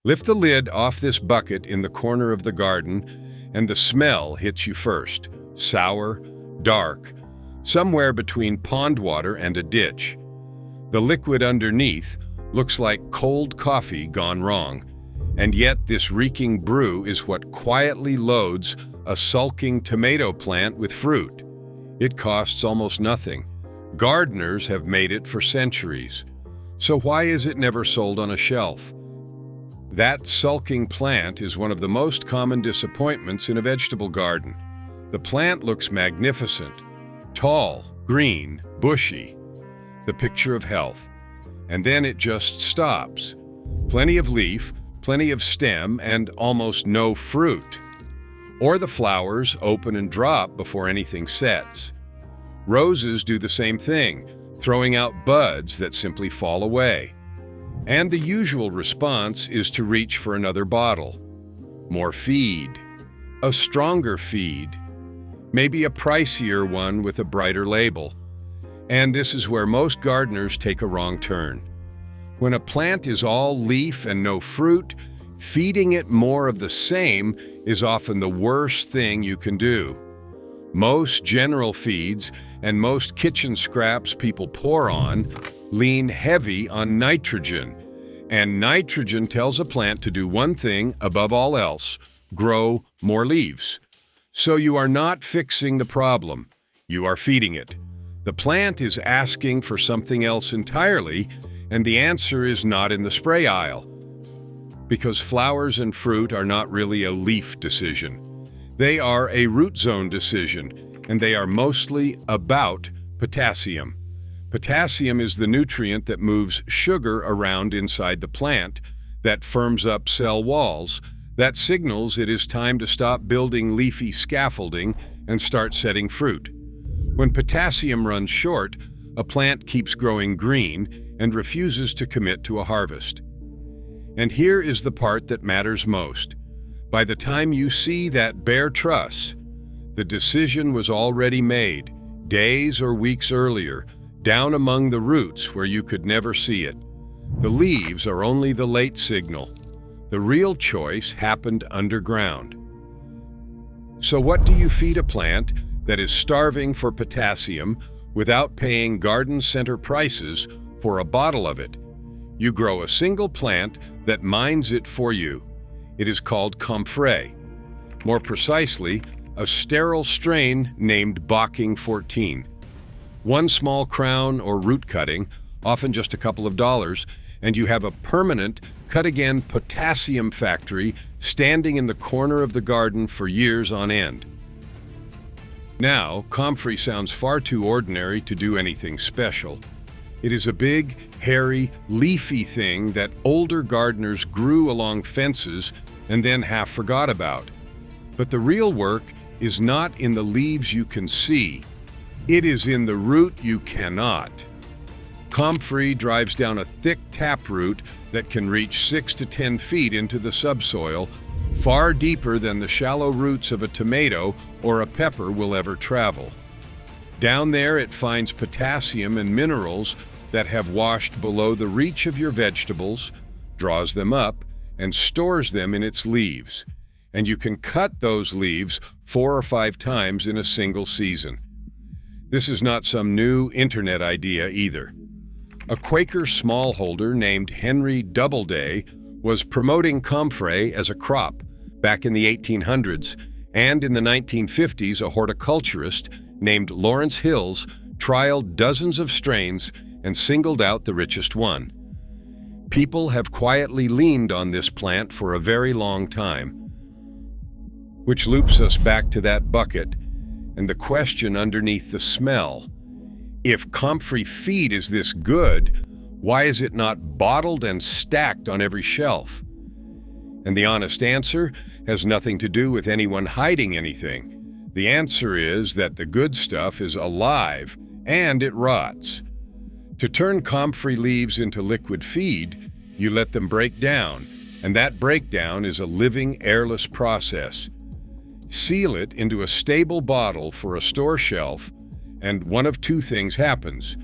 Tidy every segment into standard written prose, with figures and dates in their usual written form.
Lift the lid off this bucket in the corner of the garden, and the smell hits you first. Sour, dark, somewhere between pond water and a ditch. The liquid underneath looks like cold coffee gone wrong, and yet this reeking brew is what quietly loads a sulking tomato plant with fruit. It costs almost nothing. Gardeners have made it for centuries. So why is it never sold on a shelf? That sulking plant is one of the most common disappointments in a vegetable garden. The plant looks magnificent, tall, green, bushy, the picture of health. And then it just stops. Plenty of leaf, plenty of stem, and almost no fruit. Or the flowers open and drop before anything sets. Roses do the same thing, throwing out buds that simply fall away. And the usual response is to reach for another bottle. More feed. A stronger feed. Maybe a pricier one with a brighter label. And this is where most gardeners take a wrong turn. When a plant is all leaf and no fruit, feeding it more of the same is often the worst thing you can do. Most general feeds and most kitchen scraps people pour on lean heavy on nitrogen, and nitrogen tells a plant to do one thing above all else: grow more leaves. So you are not fixing the problem, you are feeding it. The plant is asking for something else entirely, and the answer is not in the spray aisle. Because flowers and fruit are not really a leaf decision. They are a root zone decision, and they are mostly about potassium. Potassium is the nutrient that moves sugar around inside the plant, that firms up cell walls, that signals it is time to stop building leafy scaffolding and start setting fruit. When potassium runs short, a plant keeps growing green and refuses to commit to a harvest. And here is the part that matters most. By the time you see that bare truss, the decision was already made, days or weeks earlier, down among the roots where you could never see it. The leaves are only the late signal. The real choice happened underground. So what do you feed a plant that is starving for potassium without paying garden center prices for a bottle of it? You grow a single plant that mines it for you. It is called Comfrey. More precisely, a sterile strain named Bocking 14. One small crown or root cutting, often just a couple of dollars, and you have a permanent, cut-again potassium factory standing in the corner of the garden for years on end. Now, Comfrey sounds far too ordinary to do anything special. It is a big, hairy, leafy thing that older gardeners grew along fences and then half forgot about. But the real work is not in the leaves you can see. It is in the root you cannot. Comfrey drives down a thick taproot that can reach 6 to 10 feet into the subsoil, far deeper than the shallow roots of a tomato or a pepper will ever travel. Down there it finds potassium and minerals that have washed below the reach of your vegetables, draws them up, and stores them in its leaves. And you can cut those leaves 4 or 5 times in a single season. This is not some new internet idea either. A Quaker smallholder named Henry Doubleday was promoting Comfrey as a crop back in the 1800s, and in the 1950s a horticulturist named Lawrence Hills trialed dozens of strains and singled out the richest one. People have quietly leaned on this plant for a very long time, which loops us back to that bucket and the question underneath the smell. If Comfrey feed is this good, why is it not bottled and stacked on every shelf? And the honest answer has nothing to do with anyone hiding anything. The answer is that the good stuff is alive and it rots. To turn Comfrey leaves into liquid feed, you let them break down, and that breakdown is a living, airless process. Seal it into a stable bottle for a store shelf, and one of two things happens.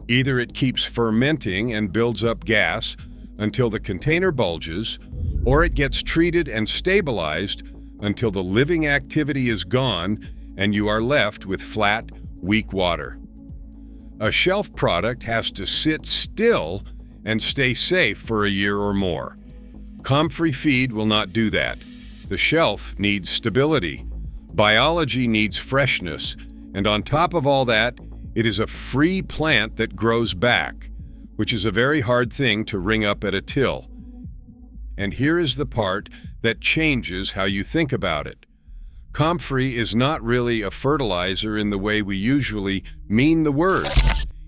Either it keeps fermenting and builds up gas until the container bulges, or it gets treated and stabilized until the living activity is gone and you are left with flat, weak water. A shelf product has to sit still and stay safe for a year or more. Comfrey feed will not do that. The shelf needs stability. Biology needs freshness. And on top of all that, it is a free plant that grows back, which is a very hard thing to ring up at a till. And here is the part that changes how you think about it. Comfrey is not really a fertilizer in the way we usually mean the word.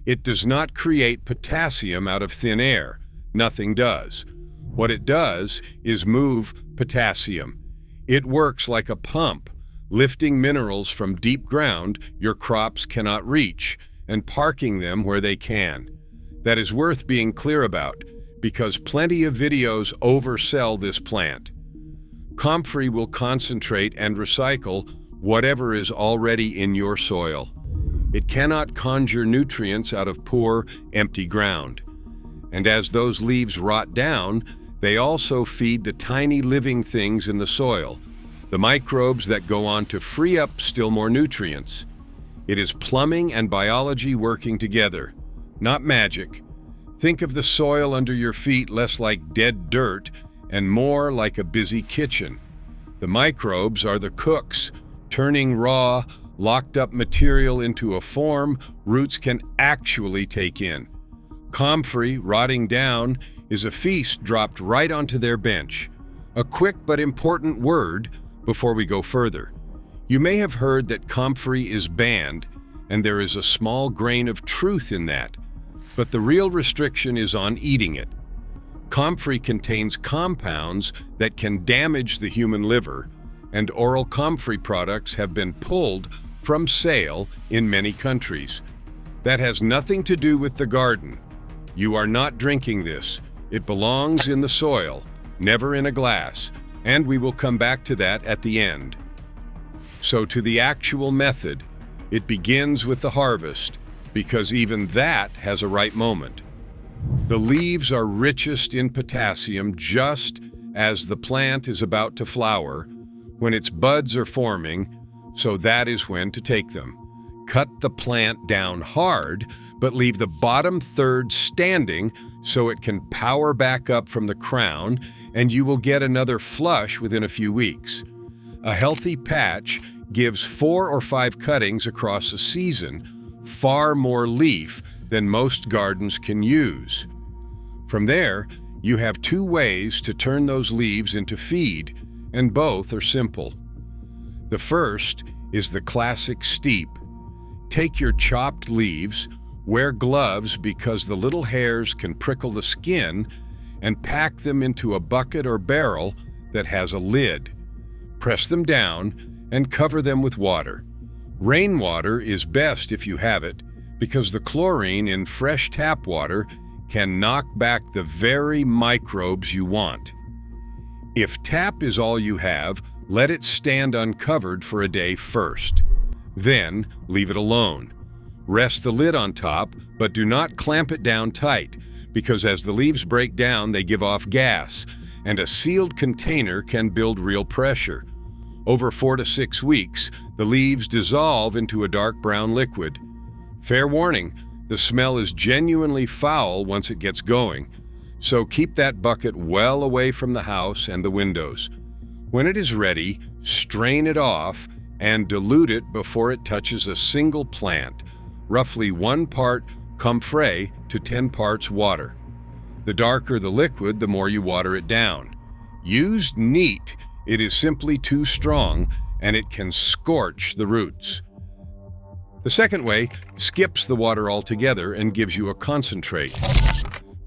It does not create potassium out of thin air. Nothing does. What it does is move potassium. It works like a pump, lifting minerals from deep ground your crops cannot reach and parking them where they can. That is worth being clear about, because plenty of videos oversell this plant. Comfrey will concentrate and recycle whatever is already in your soil. It cannot conjure nutrients out of poor, empty ground. And as those leaves rot down, they also feed the tiny living things in the soil, the microbes that go on to free up still more nutrients. It is plumbing and biology working together, not magic. Think of the soil under your feet less like dead dirt and more like a busy kitchen. The microbes are the cooks, turning raw, locked-up material into a form roots can actually take in. Comfrey, rotting down, is a feast dropped right onto their bench. A quick but important word before we go further. You may have heard that comfrey is banned, and there is a small grain of truth in that. But the real restriction is on eating it. Comfrey contains compounds that can damage the human liver, and oral comfrey products have been pulled from sale in many countries. That has nothing to do with the garden. You are not drinking this. It belongs in the soil, never in a glass, and we will come back to that at the end. So to the actual method, it begins with the harvest, because even that has a right moment. The leaves are richest in potassium just as the plant is about to flower, when its buds are forming, so that is when to take them. Cut the plant down hard, but leave the bottom third standing so it can power back up from the crown, and you will get another flush within a few weeks. A healthy patch gives 4 or 5 cuttings across a season, far more leaf than most gardens can use. From there, you have 2 ways to turn those leaves into feed, and both are simple. The first is the classic steep. Take your chopped leaves, wear gloves because the little hairs can prickle the skin, and pack them into a bucket or barrel that has a lid. Press them down and cover them with water. Rainwater is best if you have it, because the chlorine in fresh tap water can knock back the very microbes you want. If tap is all you have, let it stand uncovered for a day first. Then leave it alone. Rest the lid on top, but do not clamp it down tight, because as the leaves break down, they give off gas, and a sealed container can build real pressure. Over 4 to 6 weeks, the leaves dissolve into a dark brown liquid. Fair warning, the smell is genuinely foul once it gets going, so keep that bucket well away from the house and the windows. When it is ready, strain it off and dilute it before it touches a single plant, roughly 1 part Comfrey to 10 parts water. The darker the liquid, the more you water it down. Used neat, it is simply too strong and it can scorch the roots. The second way skips the water altogether and gives you a concentrate.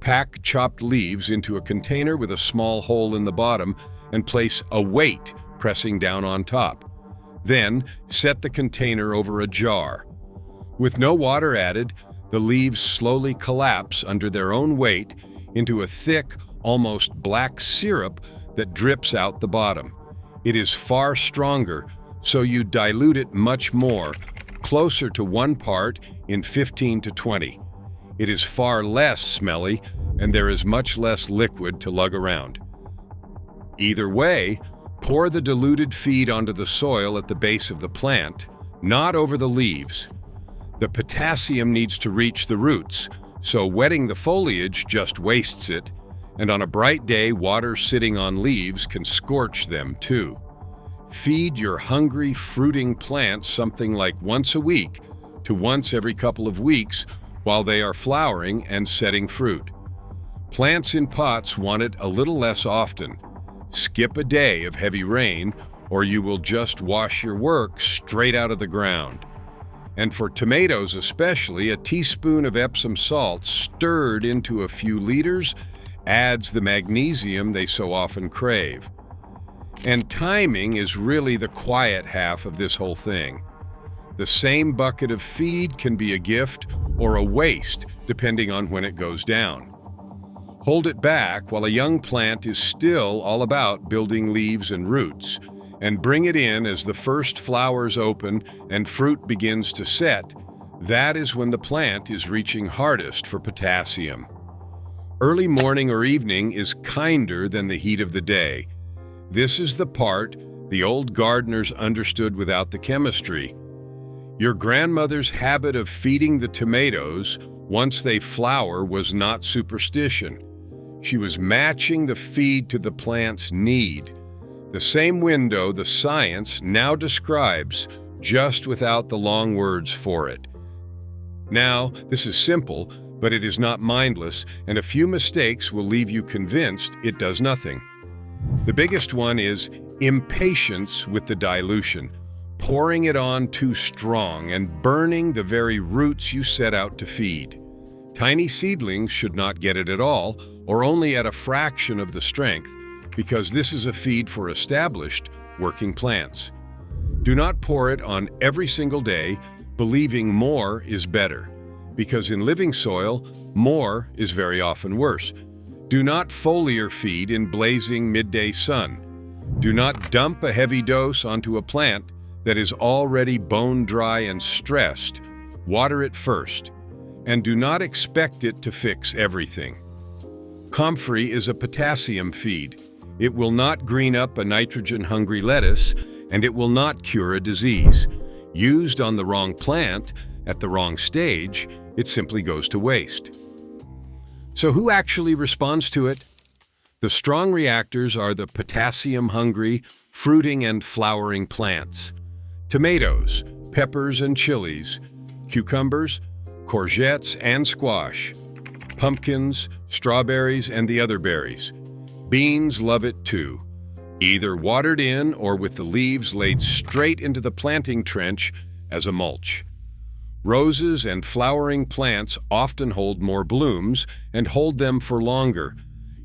Pack chopped leaves into a container with a small hole in the bottom and place a weight pressing down on top. Then set the container over a jar. With no water added, the leaves slowly collapse under their own weight into a thick, almost black syrup that drips out the bottom. It is far stronger, so you dilute it much more, closer to 1 part in 15 to 20. It is far less smelly, and there is much less liquid to lug around. Either way, pour the diluted feed onto the soil at the base of the plant, not over the leaves. The potassium needs to reach the roots, so wetting the foliage just wastes it, and on a bright day, water sitting on leaves can scorch them too. Feed your hungry, fruiting plants something like once a week to once every couple of weeks while they are flowering and setting fruit. Plants in pots want it a little less often. Skip a day of heavy rain, or you will just wash your work straight out of the ground. And for tomatoes especially, a teaspoon of Epsom salt stirred into a few liters adds the magnesium they so often crave. And timing is really the quiet half of this whole thing. The same bucket of feed can be a gift or a waste, depending on when it goes down. Hold it back while a young plant is still all about building leaves and roots, and bring it in as the first flowers open and fruit begins to set. That is when the plant is reaching hardest for potassium. Early morning or evening is kinder than the heat of the day. This is the part the old gardeners understood without the chemistry. Your grandmother's habit of feeding the tomatoes once they flower was not superstition. She was matching the feed to the plant's need. The same window the science now describes, just without the long words for it. Now, this is simple, but it is not mindless, and a few mistakes will leave you convinced it does nothing. The biggest one is impatience with the dilution, pouring it on too strong and burning the very roots you set out to feed. Tiny seedlings should not get it at all, or only at a fraction of the strength, because this is a feed for established, working plants. Do not pour it on every single day, believing more is better, because in living soil, more is very often worse. Do not foliar feed in blazing midday sun. Do not dump a heavy dose onto a plant that is already bone dry and stressed. Water it first, and do not expect it to fix everything. Comfrey is a potassium feed. It will not green up a nitrogen-hungry lettuce, and it will not cure a disease. Used on the wrong plant, at the wrong stage, it simply goes to waste. So who actually responds to it? The strong reactors are the potassium-hungry, fruiting and flowering plants. Tomatoes, peppers and chilies, cucumbers, courgettes and squash, pumpkins, strawberries and the other berries. Beans love it too, either watered in or with the leaves laid straight into the planting trench as a mulch. Roses and flowering plants often hold more blooms and hold them for longer.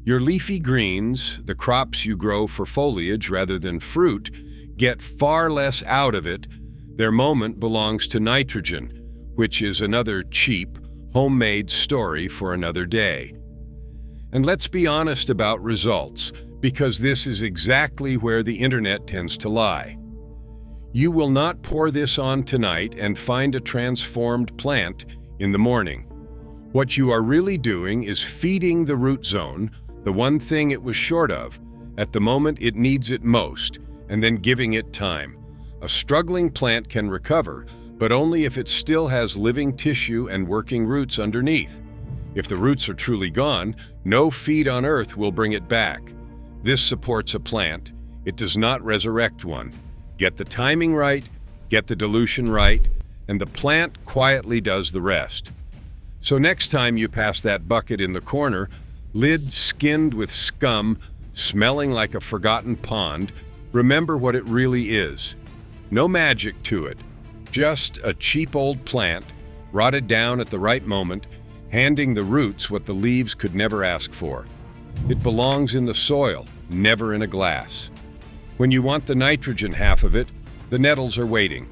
Your leafy greens, the crops you grow for foliage rather than fruit, get far less out of it. Their moment belongs to nitrogen, which is another cheap, homemade story for another day. And let's be honest about results, because this is exactly where the internet tends to lie. You will not pour this on tonight and find a transformed plant in the morning. What you are really doing is feeding the root zone, the one thing it was short of, at the moment it needs it most, and then giving it time. A struggling plant can recover, but only if it still has living tissue and working roots underneath. If the roots are truly gone, no feed on earth will bring it back. This supports a plant. It does not resurrect one. Get the timing right, get the dilution right, and the plant quietly does the rest. So next time you pass that bucket in the corner, lid skinned with scum, smelling like a forgotten pond, remember what it really is. No magic to it, just a cheap old plant, rotted down at the right moment, handing the roots what the leaves could never ask for. It belongs in the soil, never in a glass. When you want the nitrogen half of it, the nettles are waiting.